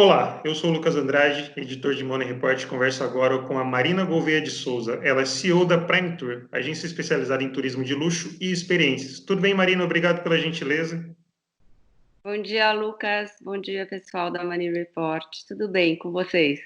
Olá, eu sou o Lucas Andrade, editor de Money Report. Converso agora com a Marina Gouveia de Souza. Ela é CEO da Prime Tour, agência especializada em turismo de luxo e experiências. Tudo bem, Marina? Obrigado pela gentileza. Bom dia, Lucas. Bom dia, pessoal da Money Report. Tudo bem com vocês?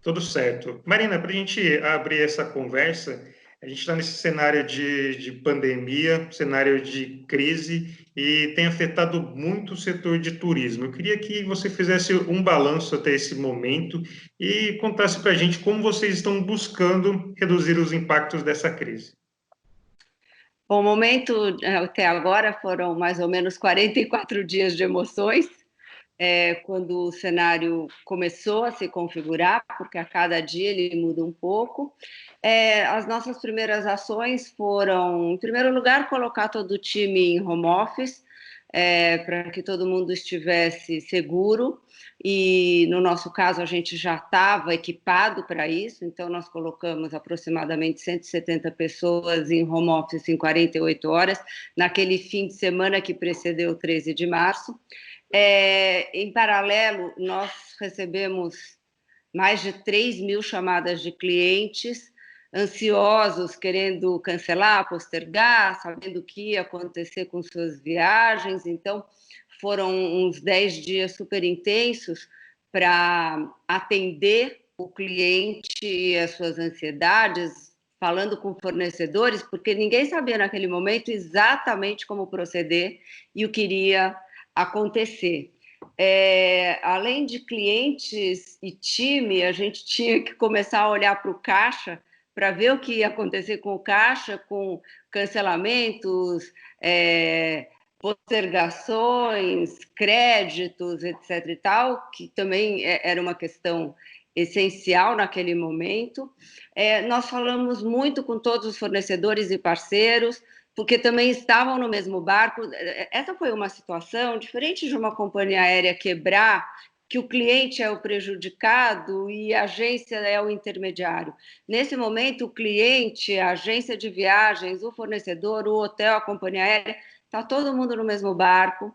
Tudo certo. Marina, para a gente abrir essa conversa, a gente está nesse cenário de pandemia, cenário de crise, e tem afetado muito o setor de turismo. Eu queria que você fizesse um balanço até esse momento e contasse para a gente como vocês estão buscando reduzir os impactos dessa crise. Bom, o momento até agora foram mais ou menos 44 dias de emoções, quando o cenário começou a se configurar, porque a cada dia ele muda um pouco. As nossas primeiras ações foram, em primeiro lugar, colocar todo o time em home office, para que todo mundo estivesse seguro, e no nosso caso a gente já estava equipado para isso, então nós colocamos aproximadamente 170 pessoas em home office em 48 horas, naquele fim de semana que precedeu o 13 de março. Em paralelo, nós recebemos mais de 3.000 chamadas de clientes ansiosos, querendo cancelar, postergar, sabendo o que ia acontecer com suas viagens. Então, foram uns 10 dias super intensos para atender o cliente e as suas ansiedades, falando com fornecedores, porque ninguém sabia naquele momento exatamente como proceder e o que iria acontecer. Além de clientes e time, a gente tinha que começar a olhar para o caixa para ver o que ia acontecer com o caixa, com cancelamentos, postergações, créditos, etc. e tal, que também era uma questão essencial naquele momento. Nós falamos muito com todos os fornecedores e parceiros, porque também estavam no mesmo barco. Essa foi uma situação diferente de uma companhia aérea quebrar, que o cliente é o prejudicado e a agência é o intermediário. Nesse momento, o cliente, a agência de viagens, o fornecedor, o hotel, a companhia aérea, está todo mundo no mesmo barco,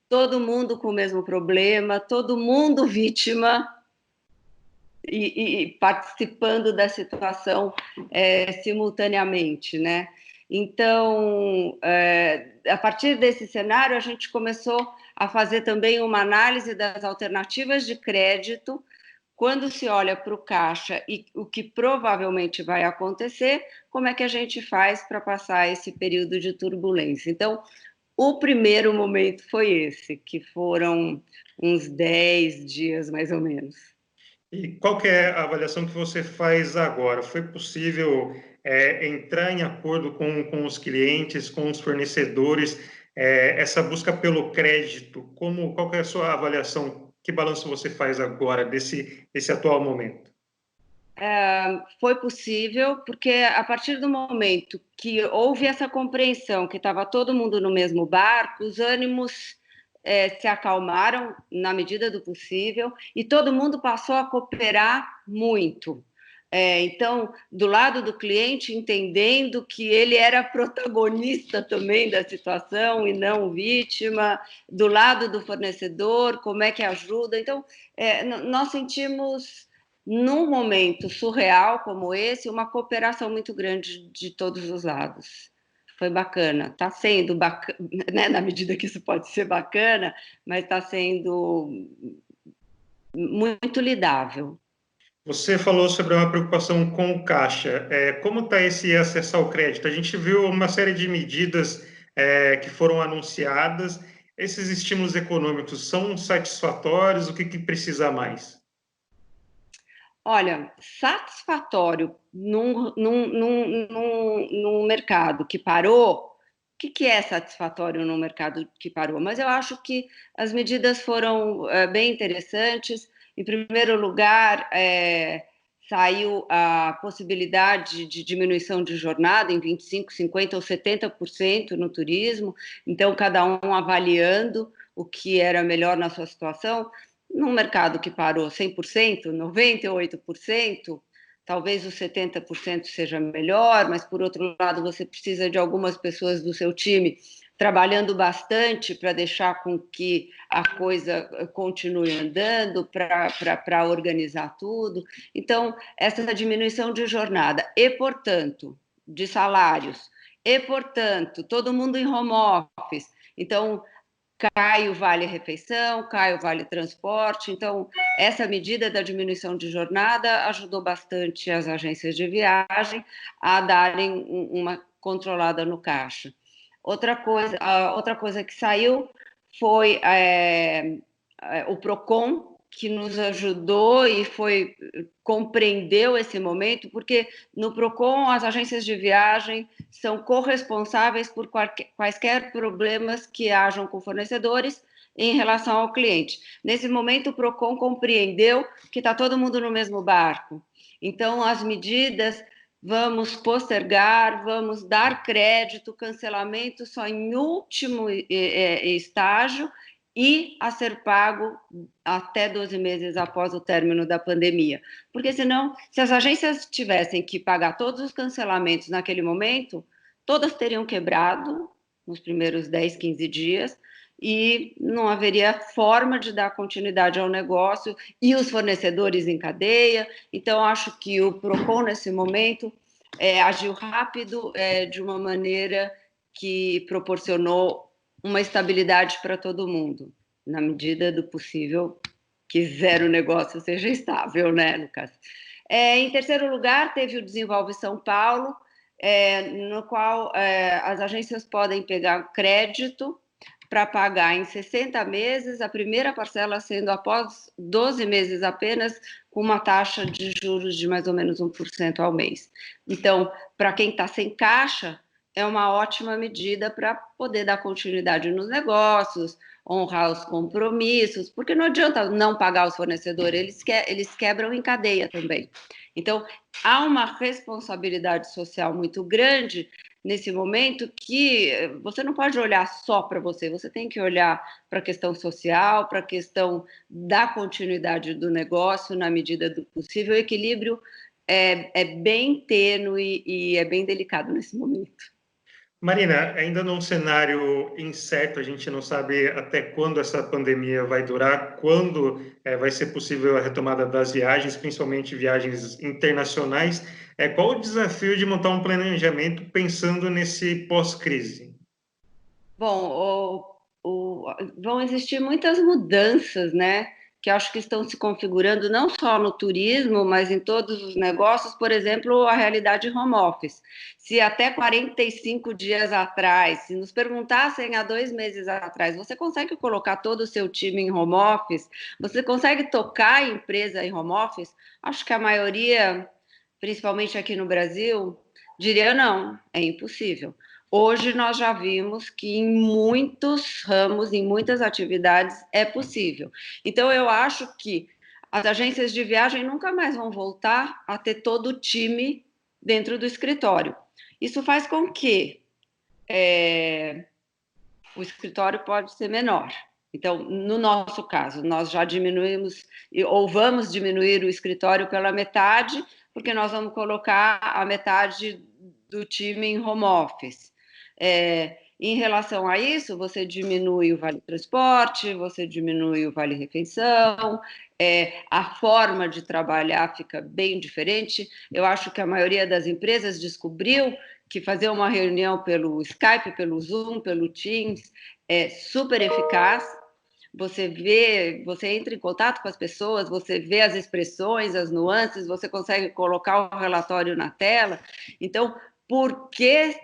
todo mundo com o mesmo problema, todo mundo vítima e participando da situação simultaneamente, né? Então, a partir desse cenário, a gente começou a fazer também uma análise das alternativas de crédito. Quando se olha para o caixa e o que provavelmente vai acontecer, como é que a gente faz para passar esse período de turbulência? Então, o primeiro momento foi esse, que foram uns 10 dias, mais ou menos. E qual que é a avaliação que você faz agora? Foi possível entrar em acordo com os clientes, com os fornecedores, essa busca pelo crédito? Qual que é a sua avaliação? Que balanço você faz agora desse atual momento? Foi possível, porque a partir do momento que houve essa compreensão que estava todo mundo no mesmo barco, os ânimos se acalmaram na medida do possível e todo mundo passou a cooperar muito. Então, do lado do cliente, entendendo que ele era protagonista também da situação e não vítima, do lado do fornecedor, como é que ajuda. Então, nós sentimos num momento surreal como esse, uma cooperação muito grande de todos os lados. Foi bacana. Está sendo bacana, né, na medida que isso pode ser bacana, mas está sendo muito lidável. Você falou sobre uma preocupação com o caixa. Como está esse acesso ao crédito? A gente viu uma série de medidas que foram anunciadas. Esses estímulos econômicos são satisfatórios? O que precisa mais? Olha, satisfatório num mercado que parou. O que é satisfatório no mercado que parou? Mas eu acho que as medidas foram bem interessantes. Em primeiro lugar, saiu a possibilidade de diminuição de jornada em 25%, 50% ou 70% no turismo. Então, cada um avaliando o que era melhor na sua situação. Num mercado que parou 100%, 98%, talvez os 70% seja melhor, mas, por outro lado, você precisa de algumas pessoas do seu time trabalhando bastante para deixar com que a coisa continue andando, para organizar tudo. Então, essa diminuição de jornada e, portanto, de salários, e, portanto, todo mundo em home office. Então, cai o vale-refeição, cai o vale-transporte. Então, essa medida da diminuição de jornada ajudou bastante as agências de viagem a darem uma controlada no caixa. Outra coisa que saiu foi o PROCON, que nos ajudou e compreendeu esse momento, porque no PROCON as agências de viagem são corresponsáveis por quaisquer problemas que hajam com fornecedores em relação ao cliente. Nesse momento, o PROCON compreendeu que está todo mundo no mesmo barco. Então, as medidas, vamos postergar, vamos dar crédito, cancelamento só em último estágio e a ser pago até 12 meses após o término da pandemia. Porque senão, se as agências tivessem que pagar todos os cancelamentos naquele momento, todas teriam quebrado nos primeiros 10, 15 dias, e não haveria forma de dar continuidade ao negócio, e os fornecedores em cadeia. Então, acho que o PROCON, nesse momento, agiu rápido, de uma maneira que proporcionou uma estabilidade para todo mundo, na medida do possível, que zero negócio seja estável, né, Lucas? Em terceiro lugar, teve o Desenvolve São Paulo, no qual as agências podem pegar crédito para pagar em 60 meses, a primeira parcela sendo após 12 meses apenas, com uma taxa de juros de mais ou menos 1% ao mês. Então, para quem está sem caixa, é uma ótima medida para poder dar continuidade nos negócios, honrar os compromissos, porque não adianta não pagar os fornecedores, eles quebram em cadeia também. Então, há uma responsabilidade social muito grande nesse momento, que você não pode olhar só para você, você tem que olhar para a questão social, para a questão da continuidade do negócio na medida do possível. O equilíbrio é bem tênue e é bem delicado nesse momento. Marina, ainda num cenário incerto, a gente não sabe até quando essa pandemia vai durar, quando vai ser possível a retomada das viagens, principalmente viagens internacionais. Qual o desafio de montar um planejamento pensando nesse pós-crise? Bom, vão existir muitas mudanças, né? Que acho que estão se configurando não só no turismo, mas em todos os negócios. Por exemplo, a realidade home office. Se até 45 dias atrás, se nos perguntassem há 2 meses atrás, você consegue colocar todo o seu time em home office? Você consegue tocar a empresa em home office? Acho que a maioria, principalmente aqui no Brasil, diria não, é impossível. Hoje nós já vimos que em muitos ramos, em muitas atividades, é possível. Então, eu acho que as agências de viagem nunca mais vão voltar a ter todo o time dentro do escritório. Isso faz com que o escritório pode ser menor. Então, no nosso caso, nós já diminuímos, ou vamos diminuir o escritório pela metade, porque nós vamos colocar a metade do time em home office. Em relação a isso, você diminui o vale-transporte, você diminui o vale-refeição, a forma de trabalhar fica bem diferente. Eu acho que a maioria das empresas descobriu que fazer uma reunião pelo Skype, pelo Zoom, pelo Teams, é super eficaz. Você entra em contato com as pessoas, você vê as expressões, as nuances, você consegue colocar o relatório na tela. Então, por que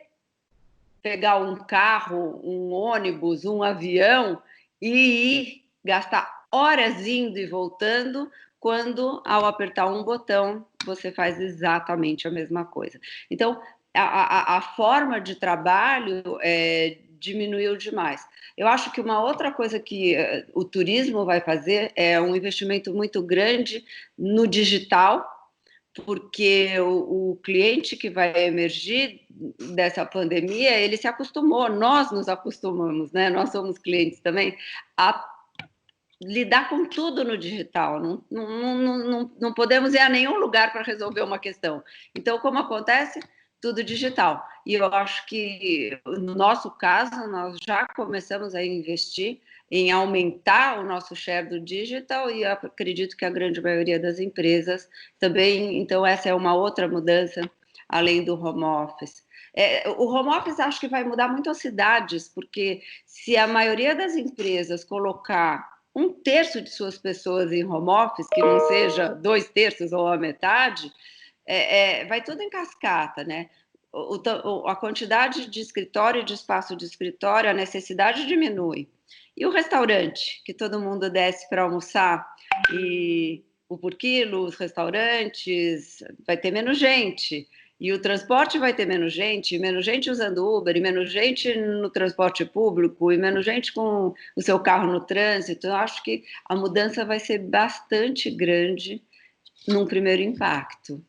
pegar um carro, um ônibus, um avião e ir gastar horas indo e voltando, quando ao apertar um botão você faz exatamente a mesma coisa? Então, a forma de trabalho diminuiu demais. Eu acho que uma outra coisa que o turismo vai fazer é um investimento muito grande no digital, porque o cliente que vai emergir dessa pandemia, ele se acostumou, nós nos acostumamos, né? Nós somos clientes também, a lidar com tudo no digital. Não podemos ir a nenhum lugar para resolver uma questão. Então, como acontece? tudo digital. E eu acho que, no nosso caso, nós já começamos a investir em aumentar o nosso share do digital e acredito que a grande maioria das empresas também. Então, essa é uma outra mudança, além do home office. O home office acho que vai mudar muito as cidades, porque se a maioria das empresas colocar 1/3 de suas pessoas em home office, que não seja 2/3 ou a metade, vai tudo em cascata, né? A quantidade de escritório, de espaço de escritório, a necessidade diminui. E o restaurante, que todo mundo desce para almoçar, e o por quilo, os restaurantes, vai ter menos gente. E o transporte vai ter menos gente usando Uber, e menos gente no transporte público, e menos gente com o seu carro no trânsito. Eu acho que a mudança vai ser bastante grande num primeiro impacto.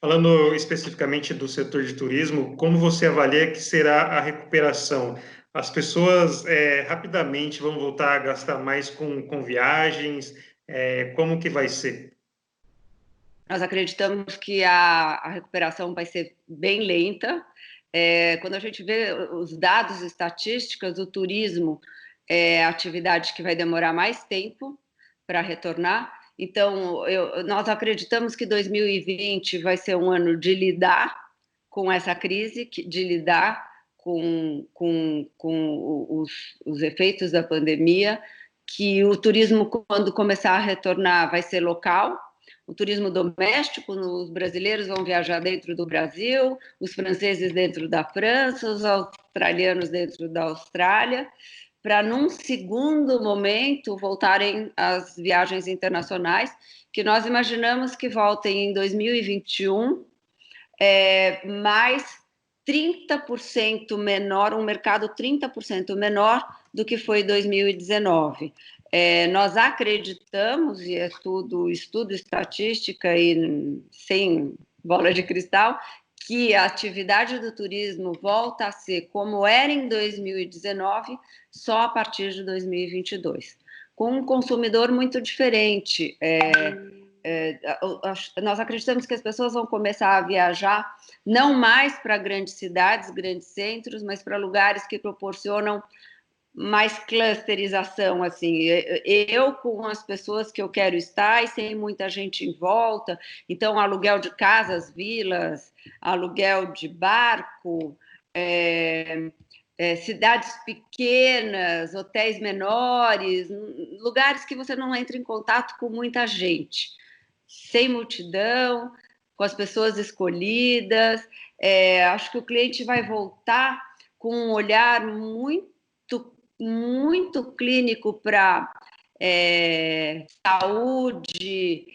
Falando especificamente do setor de turismo, como você avalia que será a recuperação? As pessoas rapidamente vão voltar a gastar mais com viagens? Como que vai ser? Nós acreditamos que a recuperação vai ser bem lenta. Quando a gente vê os dados estatísticos, o turismo é a atividade que vai demorar mais tempo para retornar. Então, nós acreditamos que 2020 vai ser um ano de lidar com essa crise, de lidar com os efeitos da pandemia, que o turismo, quando começar a retornar, vai ser local. O turismo doméstico, os brasileiros vão viajar dentro do Brasil, os franceses dentro da França, os australianos dentro da Austrália, para, num segundo momento, voltarem às viagens internacionais, que nós imaginamos que voltem em 2021, mais 30% menor, um mercado 30% menor do que foi 2019. Nós acreditamos, e é tudo estudo, estatística e sem bola de cristal, que a atividade do turismo volta a ser como era em 2019, só a partir de 2022, com um consumidor muito diferente. Nós acreditamos que as pessoas vão começar a viajar não mais para grandes cidades, grandes centros, mas para lugares que proporcionam mais clusterização, assim, eu com as pessoas que eu quero estar e sem muita gente em volta. Então, aluguel de casas, vilas, aluguel de barco, cidades pequenas, hotéis menores, lugares que você não entra em contato com muita gente, sem multidão, com as pessoas escolhidas. Acho que o cliente vai voltar com um olhar muito clínico para saúde,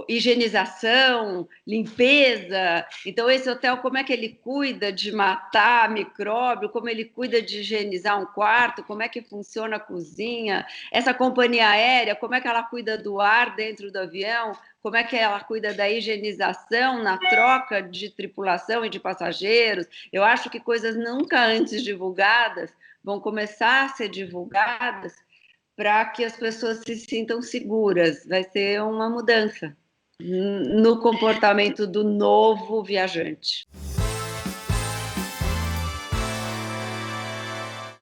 higienização, limpeza. Então, esse hotel, como é que ele cuida de matar micróbio, como ele cuida de higienizar um quarto, como é que funciona a cozinha, essa companhia aérea, como é que ela cuida do ar dentro do avião, como é que ela cuida da higienização na troca de tripulação e de passageiros. Eu acho que coisas nunca antes divulgadas vão começar a ser divulgadas para que as pessoas se sintam seguras. Vai ser uma mudança no comportamento do novo viajante.